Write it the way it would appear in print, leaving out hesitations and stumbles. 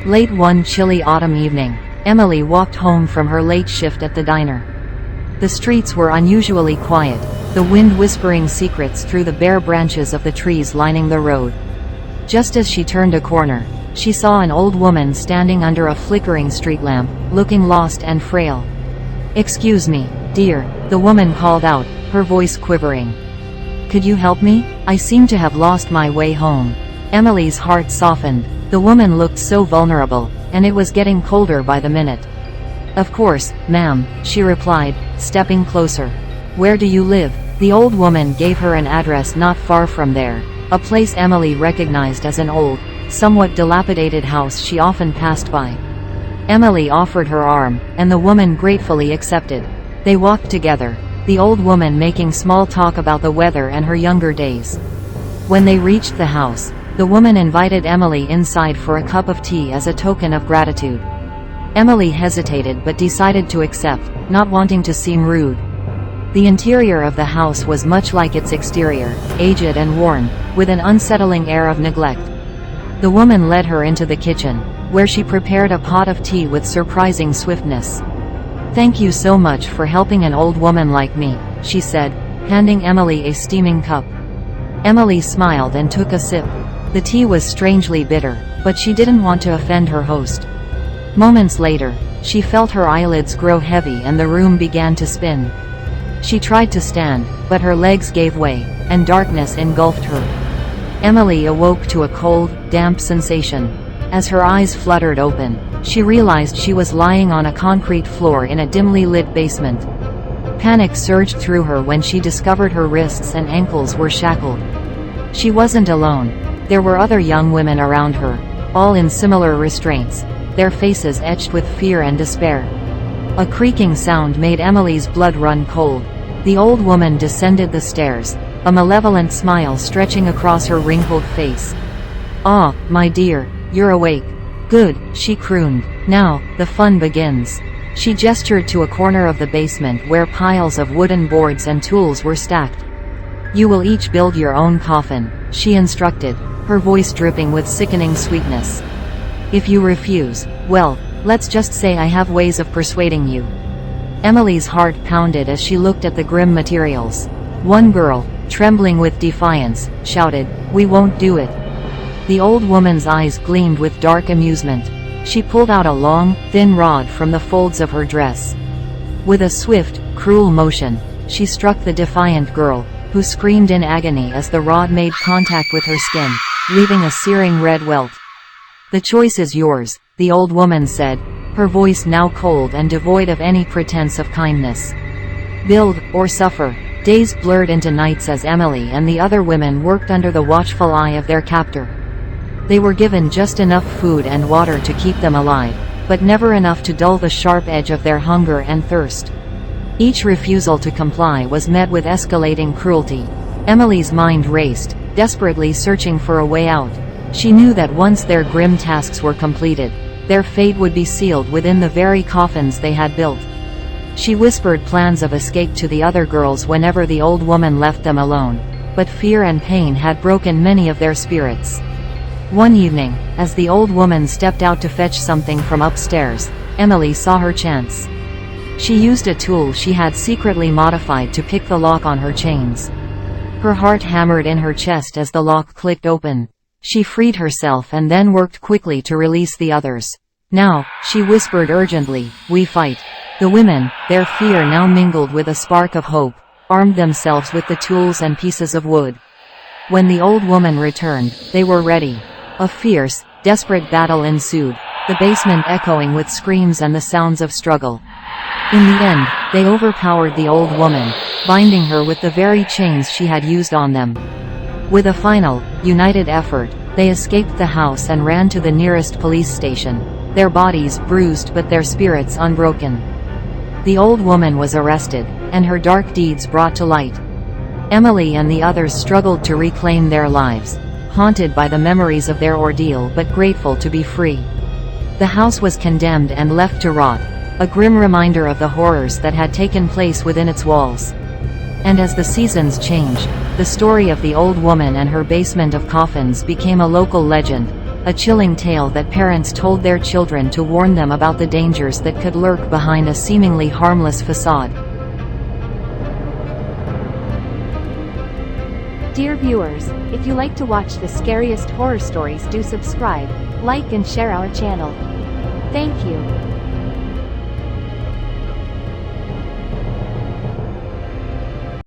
Late one chilly autumn evening, Emily walked home from her late shift at the diner. The streets were unusually quiet, the wind whispering secrets through the bare branches of the trees lining the road. Just as she turned a corner, she saw an old woman standing under a flickering street lamp, looking lost and frail. "Excuse me, dear," the woman called out, her voice quivering. "Could you help me? I seem to have lost my way home." Emily's heart softened. The woman looked so vulnerable, and it was getting colder by the minute. "Of course, ma'am," she replied, stepping closer. "Where do you live?" The old woman gave her an address not far from there, a place Emily recognized as an old, somewhat dilapidated house she often passed by. Emily offered her arm, and the woman gratefully accepted. They walked together, the old woman making small talk about the weather and her younger days. When they reached the house, the woman invited Emily inside for a cup of tea as a token of gratitude. Emily hesitated but decided to accept, not wanting to seem rude. The interior of the house was much like its exterior, aged and worn, with an unsettling air of neglect. The woman led her into the kitchen, where she prepared a pot of tea with surprising swiftness. "Thank you so much for helping an old woman like me," she said, handing Emily a steaming cup. Emily smiled and took a sip. The tea was strangely bitter, but she didn't want to offend her host. Moments later, she felt her eyelids grow heavy and the room began to spin. She tried to stand, but her legs gave way, and darkness engulfed her. Emily awoke to a cold, damp sensation. As her eyes fluttered open, she realized she was lying on a concrete floor in a dimly lit basement. Panic surged through her when she discovered her wrists and ankles were shackled. She wasn't alone. There were other young women around her, all in similar restraints, their faces etched with fear and despair. A creaking sound made Emily's blood run cold. The old woman descended the stairs, a malevolent smile stretching across her wrinkled face. "Ah, my dear, you're awake. Good," she crooned. "Now, the fun begins." She gestured to a corner of the basement where piles of wooden boards and tools were stacked. "You will each build your own coffin," she instructed, her voice dripping with sickening sweetness. "If you refuse, well, let's just say I have ways of persuading you." Emily's heart pounded as she looked at the grim materials. One girl, trembling with defiance, shouted, "We won't do it." The old woman's eyes gleamed with dark amusement. She pulled out a long, thin rod from the folds of her dress. With a swift, cruel motion, she struck the defiant girl, who screamed in agony as the rod made contact with her skin, leaving a searing red welt. "The choice is yours," the old woman said, her voice now cold and devoid of any pretense of kindness. "Build, or suffer." Days blurred into nights as Emily and the other women worked under the watchful eye of their captor. They were given just enough food and water to keep them alive, but never enough to dull the sharp edge of their hunger and thirst. Each refusal to comply was met with escalating cruelty. Emily's mind raced, desperately searching for a way out. She knew that once their grim tasks were completed, their fate would be sealed within the very coffins they had built. She whispered plans of escape to the other girls whenever the old woman left them alone, but fear and pain had broken many of their spirits. One evening, as the old woman stepped out to fetch something from upstairs, Emily saw her chance. She used a tool she had secretly modified to pick the lock on her chains. Her heart hammered in her chest as the lock clicked open. She freed herself and then worked quickly to release the others. "Now," she whispered urgently, "we fight." The women, their fear now mingled with a spark of hope, armed themselves with the tools and pieces of wood. When the old woman returned, they were ready. A fierce, desperate battle ensued, the basement echoing with screams and the sounds of struggle. In the end, they overpowered the old woman, binding her with the very chains she had used on them. With a final, united effort, they escaped the house and ran to the nearest police station, their bodies bruised but their spirits unbroken. The old woman was arrested, and her dark deeds brought to light. Emily and the others struggled to reclaim their lives, haunted by the memories of their ordeal but grateful to be free. The house was condemned and left to rot, a grim reminder of the horrors that had taken place within its walls. And as the seasons changed, the story of the old woman and her basement of coffins became a local legend, a chilling tale that parents told their children to warn them about the dangers that could lurk behind a seemingly harmless facade. Dear viewers, if you like to watch the scariest horror stories, do subscribe, like and share our channel. Thank you.